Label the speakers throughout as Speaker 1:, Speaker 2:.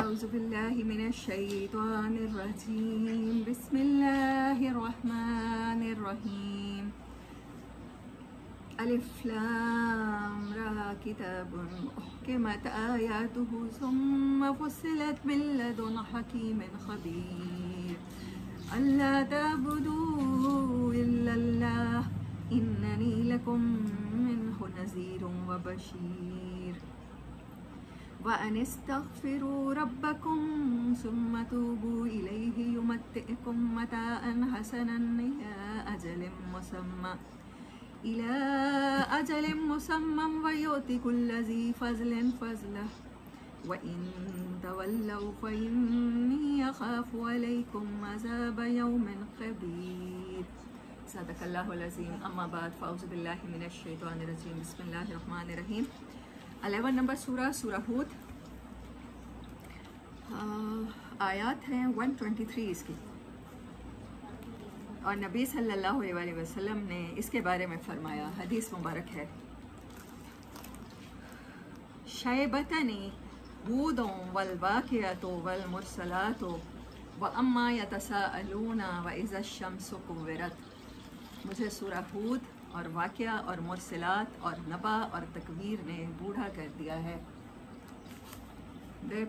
Speaker 1: أعوذ بالله من الشيطان الرجيم بسم الله الرحمن الرحيم ألف لام را كتاب أحكمت آياته ثم فصلت من لدن حكيم خبير ألا تعبدوا إلا الله إنني لكم منه نذير وبشير وأن استغفروا ربكم ثم توبوا إليه يمتئكم متاعا حسنا إلى أجل مسمى ويؤتي كل ذي فضل فضله وإن تولوا فإني أخاف عليكم عذاب يوم كبير صدق الله العظيم أما بعد فأعوذ بالله من الشيطان الرجيم بسم الله الرحمن الرحيم 11 نمبر سورہ ہود، آیات ہیں 123 اس کی، اور نبی صلی اللہ علیہ وسلم نے اس کے بارے میں فرمایا، حدیث مبارک ہے، شیبتنی ہود والواقعۃ والمرسلات وَأَمَّا يَتَسَاءَلُونَ وَإِذَا الشَّمْسُ كُوِّرَتْ، مجھے سورہ ہود اور واقعہ اور مرسلات اور نبا اور تکویر نے بوڑھا کر دیا ہے۔ they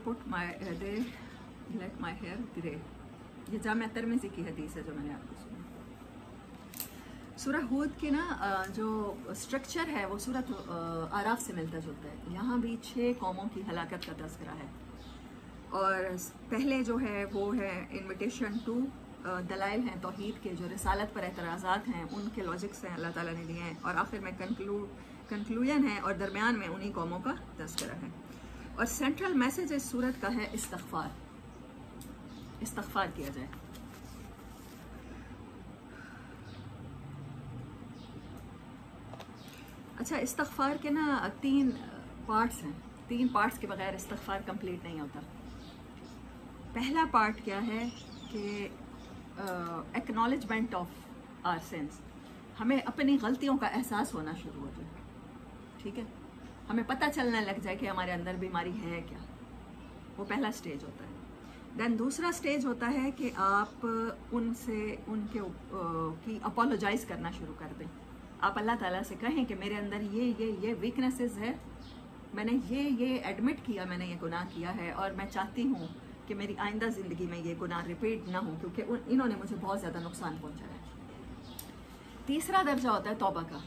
Speaker 1: let my hair gray، یہ جامع ترمذی کی حدیث ہے جو میں نے آپ کو سنی۔ سورہ ہود کی جو سٹرکچر ہے وہ سورۃ اعراف سے ملتا جلتا ہے، یہاں بھی 6 قوموں کی ہلاکت کا تذکرہ ہے، اور پہلے جو ہے وہ ہے انویٹیشن ٹو، دلائل ہیں توحید کے، جو رسالت پر اعتراضات ہیں ان کے لاجکس ہیں اللہ تعالیٰ نے دیے ہیں، اور آخر میں کنکلوژن ہے، اور درمیان میں انہی قوموں کا تذکرہ ہے۔ اور سینٹرل میسیج اس سورت کا ہے استغفار کیا جائے۔ اچھا، استغفار کے 3 پارٹس ہیں، 3 پارٹس کے بغیر استغفار کمپلیٹ نہیں ہوتا۔ پہلا پارٹ کیا ہے کہ ایکنالجمنٹ آف آر سینس، ہمیں اپنی غلطیوں کا احساس ہونا شروع ہو جائے، ٹھیک ہے، ہمیں پتہ چلنے لگ جائے کہ ہمارے اندر بیماری ہے کیا، وہ پہلا سٹیج ہوتا ہے۔ دین دوسرا سٹیج ہوتا ہے کہ آپ ان کی اپولوجائز کرنا شروع کر دیں، آپ اللہ تعالیٰ سے کہیں کہ میرے اندر یہ ویکنیسز ہے، میں نے یہ ایڈمٹ کیا، میں نے یہ گناہ کیا ہے، اور میں چاہتی ہوں کہ میری آئندہ زندگی میں یہ گناہ ریپیٹ نہ ہو، کیونکہ انہوں نے مجھے بہت زیادہ نقصان پہنچایا ہے۔ تیسرا درجہ ہوتا ہے توبہ کا،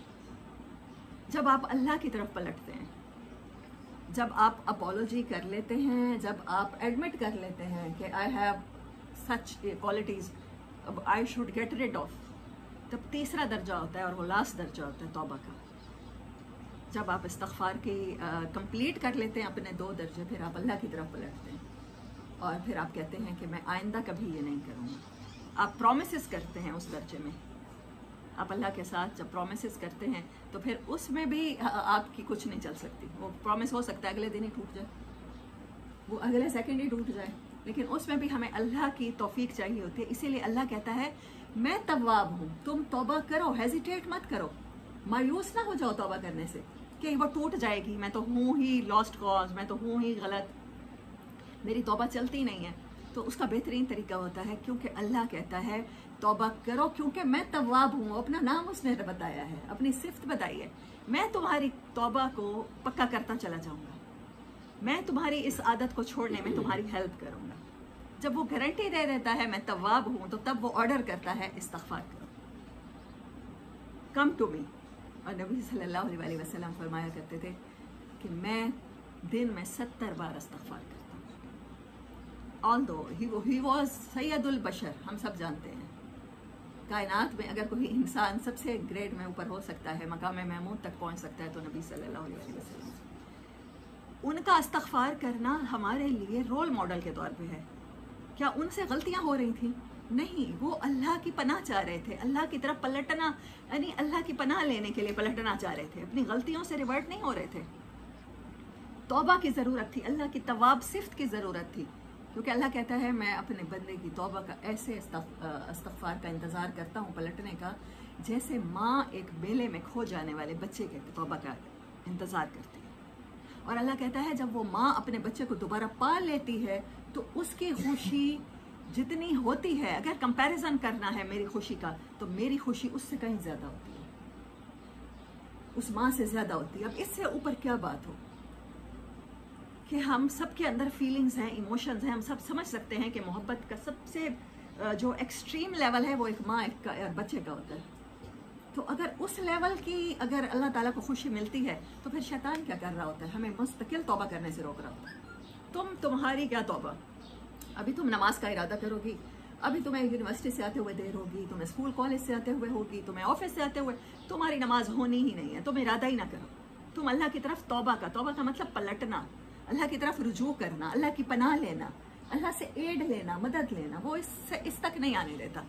Speaker 1: جب آپ اللہ کی طرف پلٹتے ہیں، جب آپ اپولوجی کر لیتے ہیں، جب آپ ایڈمٹ کر لیتے ہیں کہ I have such qualities I should get rid of, تب تیسرا درجہ ہوتا ہے، اور وہ لاسٹ درجہ ہوتا ہے توبہ کا۔ جب آپ استغفار کی کمپلیٹ کر لیتے ہیں اپنے 2 درجے، پھر آپ اللہ کی طرف پلٹتے ہیں، اور پھر آپ کہتے ہیں کہ میں آئندہ کبھی یہ نہیں کروں گا۔ آپ پرومسز کرتے ہیں اس درجے میں، آپ اللہ کے ساتھ جب پرومسز کرتے ہیں تو پھر اس میں بھی آپ کی کچھ نہیں چل سکتی، وہ پرومس ہو سکتا ہے اگلے دن ہی ٹوٹ جائے، وہ اگلے سیکنڈ ہی ٹوٹ جائے، لیکن اس میں بھی ہمیں اللہ کی توفیق چاہیے ہوتی ہے۔ اسی لیے اللہ کہتا ہے میں تواب ہوں، تم توبہ کرو، ہیزیٹیٹ مت کرو، مایوس نہ ہو جاؤ توبہ کرنے سے کہ وہ ٹوٹ جائے گی، میں تو ہوں ہی لاسٹ کاز، میں تو ہوں ہی غلط، میری توبہ چلتی نہیں ہے۔ تو اس کا بہترین طریقہ ہوتا ہے، کیونکہ اللہ کہتا ہے توبہ کرو کیونکہ میں تواب ہوں، اپنا نام اس نے بتایا ہے، اپنی صفت بتائی ہے، میں تمہاری توبہ کو پکا کرتا چلا جاؤں گا، میں تمہاری اس عادت کو چھوڑنے میں تمہاری ہیلپ کروں گا۔ جب وہ گارنٹی دے دیتا ہے میں تواب ہوں، تو تب وہ آرڈر کرتا ہے استغفار کرو، کم ٹو می۔ اور نبی صلی اللہ علیہ وسلم فرمایا کرتے تھے کہ میں دن میں 70 بار استغفار کرتا ہوں۔ although he was سید البشر، ہم سب جانتے ہیں کائنات میں اگر کوئی انسان سب سے گریڈ میں اوپر ہو سکتا ہے، مقام محمود تک پہنچ سکتا ہے، تو نبی صلی اللہ علیہ وسلم۔ ان کا استغفار کرنا ہمارے لیے رول ماڈل کے طور پہ ہے۔ کیا ان سے غلطیاں ہو رہی تھیں؟ نہیں، وہ اللہ کی پناہ چاہ رہے تھے، اللہ کی طرف پلٹنا، یعنی اللہ کی پناہ لینے کے لیے پلٹنا چاہ رہے تھے، اپنی غلطیوں سے ریورٹ نہیں ہو رہے تھے۔ توبہ کی ضرورت تھی، اللہ کی تواب صفت کی ضرورت تھی، کیونکہ اللہ کہتا ہے میں اپنے بندے کی توبہ کا ایسے استغفار کا انتظار کرتا ہوں، پلٹنے کا، جیسے ماں ایک بیلے میں کھو جانے والے بچے کے توبہ کا انتظار کرتی ہے۔ اور اللہ کہتا ہے جب وہ ماں اپنے بچے کو دوبارہ پال لیتی ہے تو اس کی خوشی جتنی ہوتی ہے، اگر کمپیریزن کرنا ہے میری خوشی کا، تو میری خوشی اس سے کہیں زیادہ ہوتی ہے، اس ماں سے زیادہ ہوتی ہے۔ اب اس سے اوپر کیا بات ہو کہ ہم سب کے اندر فیلنگز ہیں، ایموشنز ہیں، ہم سب سمجھ سکتے ہیں کہ محبت کا سب سے جو ایکسٹریم لیول ہے وہ ایک ماں ایک بچے کا ہوتا ہے۔ تو اگر اس لیول کی اگر اللہ تعالیٰ کو خوشی ملتی ہے تو پھر شیطان کیا کر رہا ہوتا ہے؟ ہمیں مستقل توبہ کرنے سے روک رہا ہوتا ہے۔ تمہاری کیا توبہ؟ ابھی تم نماز کا ارادہ کرو گی، ابھی تمہیں یونیورسٹی سے آتے ہوئے دیر ہوگی، تمہیں اسکول کالج سے آتے ہوئے ہوگی، تمہیں آفس سے آتے ہوئے، تمہاری نماز ہونی ہی نہیں ہے، تم ارادہ ہی نہ کرو۔ تم اللہ کی طرف توبہ کا مطلب پلٹنا، اللہ کی طرف رجوع کرنا، اللہ کی پناہ لینا، اللہ سے ایڈ لینا، مدد لینا، وہ اس تک نہیں آنے دیتا۔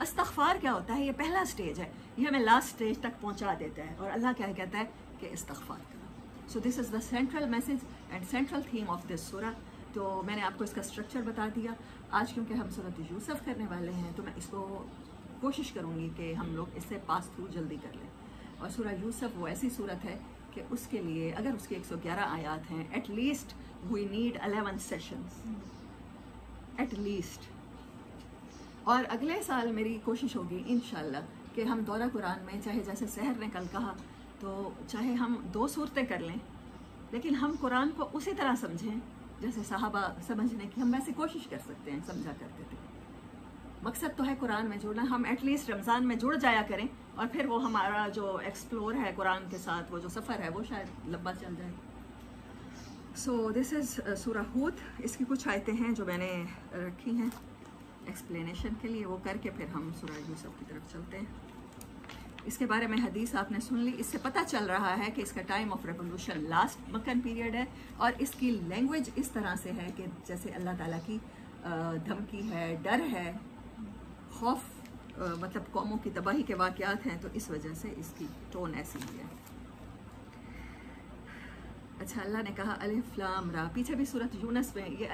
Speaker 1: استغفار کیا ہوتا ہے؟ یہ پہلا سٹیج ہے، یہ ہمیں لاسٹ سٹیج تک پہنچا دیتا ہے، اور اللہ کیا کہتا ہے کہ استغفار کرو۔ So this is the central message and central theme of this سورہ۔ تو میں نے آپ کو اس کا اسٹرکچر بتا دیا۔ آج کیونکہ ہم سورۃ یوسف کرنے والے ہیں تو میں اس کو کوشش کروں گی کہ ہم لوگ اس سے پاس تھرو جلدی کر لیں۔ اور سورہ یوسف وہ ایسی صورت ہے کہ اس کے لیے اگر اس کے 111 آیات ہیں، at least we need 11 sessions at least. اور اگلے سال میری کوشش ہوگی انشاءاللہ کہ ہم دورہ قرآن میں چاہے جیسے سحر نے کل کہا تو چاہے ہم 2 صورتیں کر لیں، لیکن ہم قرآن کو اسی طرح سمجھیں جیسے صحابہ سمجھنے کی ہم ویسے کوشش کر سکتے ہیں، سمجھا کرتے تھے۔ مقصد تو ہے قرآن میں جڑنا، ہم ایٹ لیسٹ رمضان میں جڑ جایا کریں، اور پھر وہ ہمارا جو ایکسپلور ہے قرآن کے ساتھ، وہ جو سفر ہے وہ شاید لمبا چل جائے۔ سو دس از سورہ ہود۔ اس کی کچھ آیتیں ہیں جو میں نے رکھی ہیں ایکسپلینیشن کے لیے، وہ کر کے پھر ہم سورہ یوسف کی طرف چلتے ہیں۔ اس کے بارے میں حدیث آپ نے سن لی، اس سے پتہ چل رہا ہے کہ اس کا time of revolution last Meccan period ہے، اور اس کی لینگویج اس طرح سے ہے کہ جیسے اللہ تعالیٰ کی دھمکی ہے، ڈر ہے، خوف، مطلب قوموں کی تباہی کے واقعات ہیں، تو اس وجہ سے اس کی ٹون ایسی ہی ہے۔ اچھا، اللہ نے کہا الف لام را، پیچھے بھی سورۃ یونس میں یہ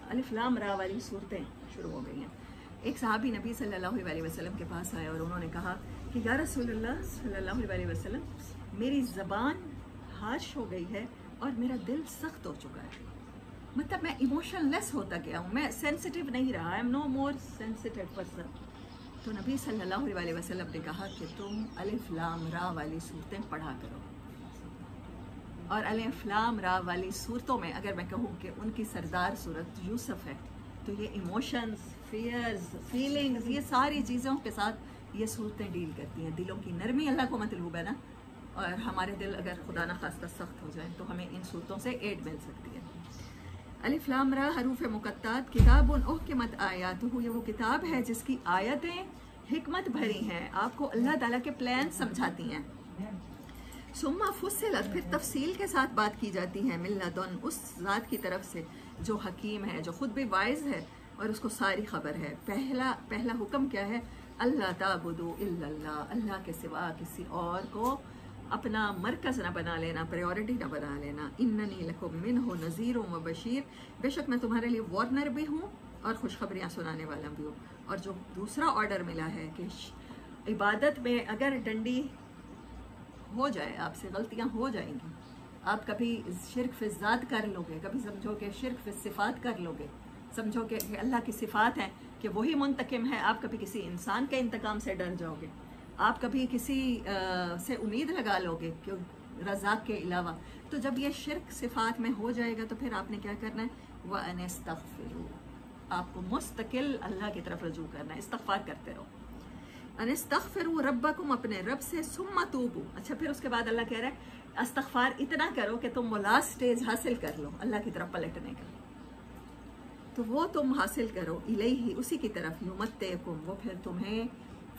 Speaker 1: الف لام را والی صورتیں شروع ہو گئی ہیں۔ ایک صحابی نبی صلی اللہ علیہ وسلم کے پاس آئے اور انہوں نے کہا کہ یا رسول اللہ صلی اللہ علیہ وسلم، میری زبان ہارش ہو گئی ہے اور میرا دل سخت ہو چکا ہے، مطلب میں ایموشن لیس ہوتا گیا ہوں، میں سینسیٹیو نہیں رہا، I am no more sensitive person. تو نبی صلی اللہ علیہ وسلم نے کہا کہ تم الف لام را والی صورتیں پڑھا کرو، اور الف لام را والی صورتوں میں اگر میں کہوں کہ ان کی سردار صورت یوسف ہے، تو یہ ایموشنز، فیئرز، فیلنگز، یہ ساری چیزوں کے ساتھ یہ صورتیں ڈیل کرتی ہیں۔ دلوں کی نرمی اللہ کو مطلوب ہے نا، اور ہمارے دل اگر خدا نخواستہ سخت ہو جائیں تو ہمیں ان صورتوں سے ایڈ مل سکتی ہے۔ الف لام را حروف مقطعات، کتاب احکمت آیاتہ، یہ وہ کتاب ہے جس کی آیتیں حکمت بھری ہیں، آپ کو اللہ تعالیٰ کے پلان سمجھاتی ہیں۔ ثم فصلت، پھر تفصیل کے ساتھ بات کی جاتی ہے، من لدن، اس ذات کی طرف سے جو حکیم ہے، جو خود بھی وائز ہے اور اس کو ساری خبر ہے۔ پہلا حکم کیا ہے؟ اللہ تعبدوا الا اللہ، اللہ کے سوا کسی اور کو اپنا مرکز نہ بنا لینا، پریورٹی نہ بنا لینا۔ اننی لکم منہ نذیر و بشیر، بے شک میں تمہارے لیے وارنر بھی ہوں اور خوشخبریاں سنانے والا بھی ہوں۔ اور جو دوسرا آرڈر ملا ہے کہ عبادت میں اگر ڈنڈی ہو جائے، آپ سے غلطیاں ہو جائیں گی، آپ کبھی شرک فی ذات کر لو گے، کبھی سمجھو کہ شرک فی صفات کر لو گے، سمجھو کہ اللہ کی صفات ہیں کہ وہی منتقم ہے، آپ کبھی کسی انسان کے انتقام سے ڈر جاؤ گے، آپ کبھی کسی سے امید لگا لو گے کہ رزاق کے علاوہ، تو جب یہ شرک صفات میں ہو جائے گا تو پھر آپ نے کیا کرنا ہے؟ وَأَنِ اسْتَغْفِرُوا، آپ کو مستقل اللہ کی طرف رجوع کرنا ہے، استغفار کرتے رہو۔ ان استغفروا ربکم، اپنے رب سے، ثم توبوا، اچھا پھر اس کے بعد اللہ کہہ رہا ہے استغفار اتنا کرو کہ تم وہ لاسٹ سٹیج حاصل کر لو اللہ کی طرف پلٹنے کا، تو وہ تم حاصل کرو، الیہ، اسی کی طرف، یمتعکم، وہ پھر تمہیں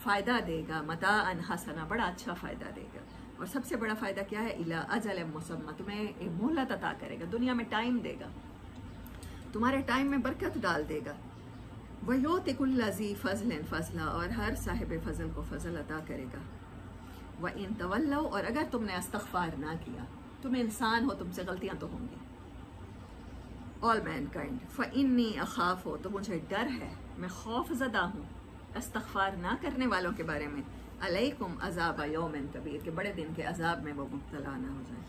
Speaker 1: فائدہ دے گا، متاعا حسنا، بڑا اچھا فائدہ دے گا، اور سب سے بڑا فائدہ کیا ہے؟ الی اجل مسمی، تمہیں ایک مہلت عطا کرے گا، دنیا میں ٹائم دے گا، تمہارے ٹائم میں برکت ڈال دے گا۔ وَيُؤْتِ كُلَّ ذِي فَضْلٍ فَضْلًا، اور ہر صاحب فضل کو فضل عطا کرے گا۔ وَإِن تَوَلَّوْا، اور اگر تم نے استغفار نہ کیا، تم انسان ہو، تم سے غلطیاں تو ہوں گی، all mankind، فَإِنِّي أَخَافُ، تو مجھے ڈر ہے، میں خوف زدہ ہوں استغفار نہ کرنے والوں کے بارے میں، علیکم عذاب یوم کبیر، کہ بڑے دن کے عذاب میں وہ مبتلا نہ ہو جائے۔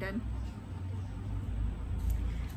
Speaker 1: 10,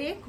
Speaker 1: 1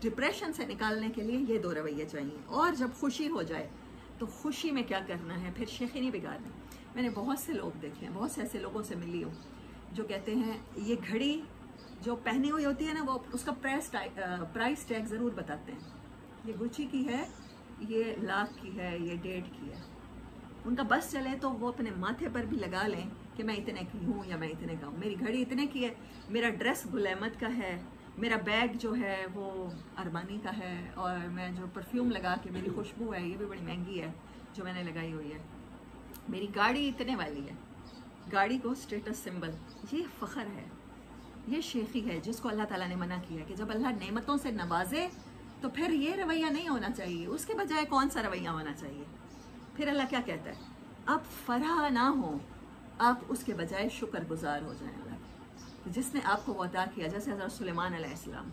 Speaker 1: ڈپریشن سے نکالنے کے لیے یہ 2 رویے چاہیے. اور جب خوشی ہو جائے تو خوشی میں کیا کرنا ہے، پھر شیخی نہیں بگاڑنی. میں نے بہت سے لوگ دیکھے ہیں، بہت سے ایسے لوگوں سے ملی ہوں جو کہتے ہیں یہ گھڑی جو پہنی ہوئی ہوتی ہے نا، وہ اس کا پرائس ٹیگ ضرور بتاتے ہیں. یہ گچی کی ہے، یہ لاکھ کی ہے، یہ 1.5 کی ہے. ان کا بس چلے تو وہ اپنے ماتھے پر بھی لگا لیں کہ میں اتنے کی ہوں یا میں اتنے کا ہوں. میری گھڑی اتنے کی ہے، میرا ڈریس گل احمد کا ہے، میرا بیگ جو ہے وہ ارمانی کا ہے، اور میں جو پرفیوم لگا کے میری خوشبو ہے یہ بھی بڑی مہنگی ہے جو میں نے لگائی ہوئی ہے. میری گاڑی اتنے والی ہے. گاڑی کو اسٹیٹس سمبل، یہ فخر ہے، یہ شیخی ہے جس کو اللہ تعالیٰ نے منع کیا ہے کہ جب اللہ نعمتوں سے نوازے تو پھر یہ رویہ نہیں ہونا چاہیے. اس کے بجائے کون سا رویہ ہونا چاہیے؟ پھر اللہ کیا کہتا ہے؟ اب فرح نہ ہو، آپ اس کے بجائے شکر گزار ہو جائیں اللہ کے، جس نے آپ کو وہ عطا کیا. جیسے حضرت سلیمان علیہ السلام،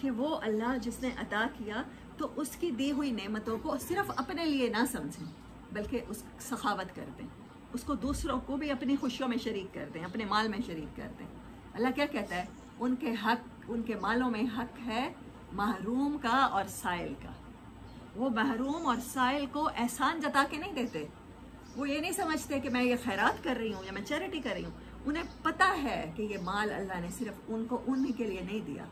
Speaker 1: کہ وہ اللہ جس نے عطا کیا تو اس کی دی ہوئی نعمتوں کو صرف اپنے لیے نہ سمجھیں بلکہ اس سخاوت کر دیں، اس کو دوسروں کو بھی اپنی خوشیوں میں شریک کر دیں، اپنے مال میں شریک کر دیں. اللہ کیا کہتا ہے؟ ان کے حق، ان کے مالوں میں حق ہے محروم کا اور سائل کا. وہ محروم اور سائل کو احسان جتا کے نہیں دیتے. وہ یہ نہیں سمجھتے کہ میں یہ خیرات کر رہی ہوں یا میں چیریٹی کر رہی ہوں. انہیں پتہ ہے کہ یہ مال اللہ نے صرف ان کو انہی کے لیے نہیں دیا.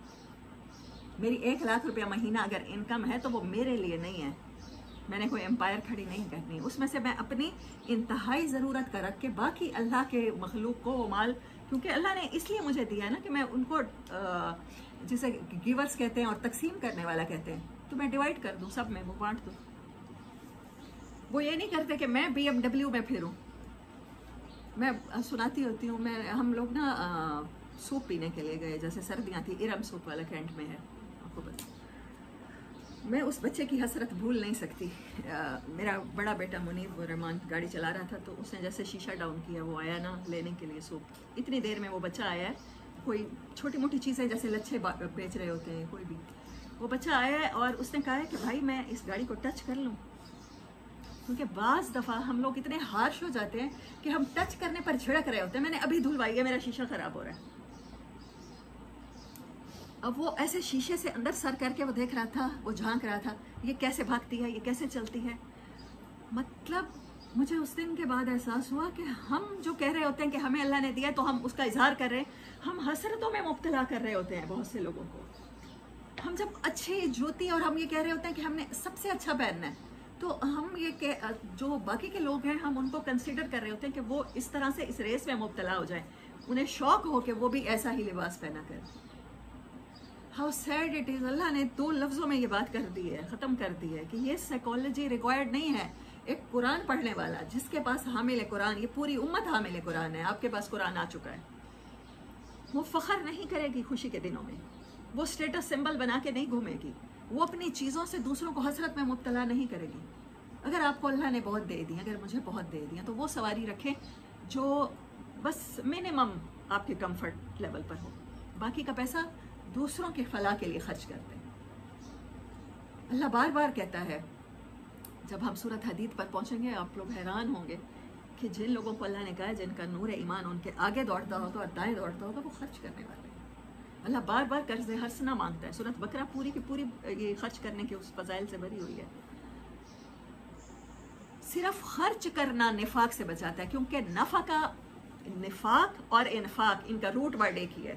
Speaker 1: میری 1 لاکھ روپیہ مہینہ اگر انکم ہے تو وہ میرے لیے نہیں ہے. میں نے کوئی امپائر کھڑی نہیں کرنی، اس میں سے میں اپنی انتہائی ضرورت کا رکھ کے باقی اللہ کے مخلوق کو وہ مال، کیونکہ اللہ نے اس لیے مجھے دیا نا کہ میں ان کو جسے گیورز کہتے ہیں اور تقسیم کرنے والا کہتے ہیں، تو میں ڈیوائڈ کر دوں، سب میں وہ بانٹ دوں. وہ یہ نہیں کرتے کہ میں BMW میں پھروں. میں سناتی ہوتی ہوں، ہم لوگ نا سوپ پینے کے لیے گئے، جیسے سردیاں تھی، ارم سوپ والا کینٹ میں ہے، آپ کو پتہ. میں اس بچے کی حسرت بھول نہیں سکتی. میرا بڑا بیٹا منیب الرحمان گاڑی چلا رہا تھا، تو اس نے جیسے شیشہ ڈاؤن کیا، وہ آیا نا لینے کے لیے سوپ. اتنی دیر میں وہ بچہ آیا ہے، کوئی چھوٹی موٹی چیزیں جیسے لچھے بیچ رہے ہوتے ہیں کوئی بھی، وہ بچہ آیا ہے اور اس نے کہا ہے کہ بھائی میں اس گاڑی کو ٹچ کر لوں. کیونکہ بعض دفعہ ہم لوگ اتنے ہارش ہو جاتے ہیں کہ ہم ٹچ کرنے پر جھڑک رہے ہوتے ہیں. میں نے ابھی دھلوائی ہے، میرا شیشہ خراب ہو رہا ہے. اب وہ ایسے شیشے سے اندر سر کر کے وہ دیکھ رہا تھا، وہ جھانک رہا تھا، یہ کیسے بھاگتی ہے، یہ کیسے چلتی ہے. مطلب مجھے اس دن کے بعد احساس ہوا کہ ہم جو کہہ رہے ہوتے ہیں کہ ہمیں اللہ نے دیا تو ہم اس کا اظہار کر رہے ہیں، ہم حسرتوں میں مبتلا کر رہے ہوتے ہیں بہت سے لوگوں کو. ہم جب اچھی جوتی اور ہم یہ کہہ رہے ہوتے ہیں کہ ہم نے سب سے اچھا پہننا ہے، تو ہم یہ کہ جو باقی کے لوگ ہیں ہم ان کو کنسیڈر کر رہے ہوتے ہیں کہ وہ اس طرح سے اس ریس میں مبتلا ہو جائیں، انہیں شوق ہو کہ وہ بھی ایسا ہی لباس پہنا کریں. How sad it is. اللہ نے 2 لفظوں میں یہ بات کر دی ہے، ختم کر دی ہے کہ یہ سائیکالوجی ریکوائرڈ نہیں ہے. ایک قرآن پڑھنے والا جس کے پاس حامل قرآن، یہ پوری امت حامل قرآن ہے، آپ کے پاس قرآن آ چکا ہے، وہ فخر نہیں کرے گی خوشی کے دنوں میں، وہ اسٹیٹس سمبل بنا کے نہیں گھومے گی، وہ اپنی چیزوں سے دوسروں کو حسرت میں مبتلا نہیں کرے گی. اگر آپ کو اللہ نے بہت دے دی، اگر مجھے بہت دے دیا، تو وہ سواری رکھیں جو بس منیمم آپ کے کمفرٹ لیول پر ہو، باقی کا پیسہ دوسروں کے فلاح کے لیے خرچ کرتے ہیں. اللہ بار بار کہتا ہے، جب ہم سورۃ حدید پر پہنچیں گے آپ لوگ حیران ہوں گے کہ جن لوگوں کو اللہ نے کہا ہے جن کا نور ایمان ان کے آگے دوڑتا ہوگا اور دائیں دوڑتا ہوگا، وہ خرچ کرنے والے ہیں. اللہ بار بار قرض ہرسنا مانگتا ہے. سورۃ بقرہ پوری کی پوری یہ خرچ کرنے کے اس فضائل سے بھری ہوئی ہے. صرف خرچ کرنا نفاق سے بچاتا ہے، کیونکہ نفاق اور انفاق ان کا روٹ ورڈ ایک ہی ہے،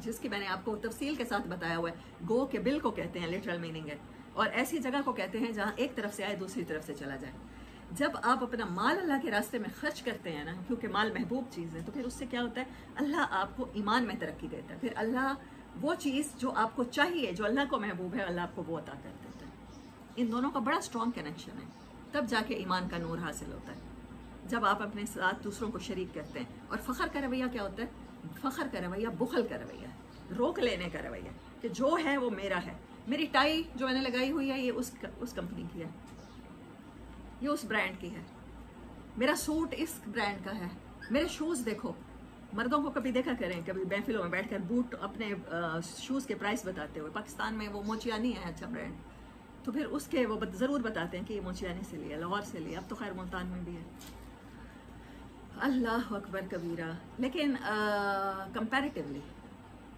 Speaker 1: جس کی میں نے آپ کو تفصیل کے ساتھ بتایا ہوا ہے. گو کے بل کو کہتے ہیں، لٹرل میننگ ہے، اور ایسی جگہ کو کہتے ہیں جہاں ایک طرف سے آئے دوسری طرف سے چلا جائے. جب آپ اپنا مال اللہ کے راستے میں خرچ کرتے ہیں نا، کیونکہ مال محبوب چیز ہے، تو پھر اس سے کیا ہوتا ہے؟ اللہ آپ کو ایمان میں ترقی دیتا ہے. پھر اللہ وہ چیز جو آپ کو چاہیے، جو اللہ کو محبوب ہے، اللہ آپ کو وہ عطا کر دیتا ہے. ان دونوں کا بڑا اسٹرانگ کنیکشن ہے. تب جا کے ایمان کا نور حاصل ہوتا ہے، جب آپ اپنے ساتھ دوسروں کو شریک کرتے ہیں. اور فخر کا رویہ کیا ہوتا ہے؟ فخر کا رویہ بخل کا رویہ ہے، روک لینے کا رویہ، کہ جو ہے وہ میرا ہے. میری ٹائی جو میں نے لگائی ہوئی ہے یہ اس کمپنی کی ہے، یہ اس برانڈ کی ہے. میرا سوٹ اس برانڈ کا ہے. میرے شوز دیکھو. مردوں کو کبھی دیکھا کریں کبھی محفلوں میں بیٹھ کر بوٹ اپنے شوز کے پرائس بتاتے ہوئے. پاکستان میں وہ موچیانی ہے اچھا برانڈ، تو پھر اس کے وہ ضرور بتاتے ہیں کہ یہ موچیانی سے لیا، لاہور سے لیا. اب تو خیر ملتان میں بھی ہے. اللہ اکبر کبیرہ. لیکن کمپیریٹیولی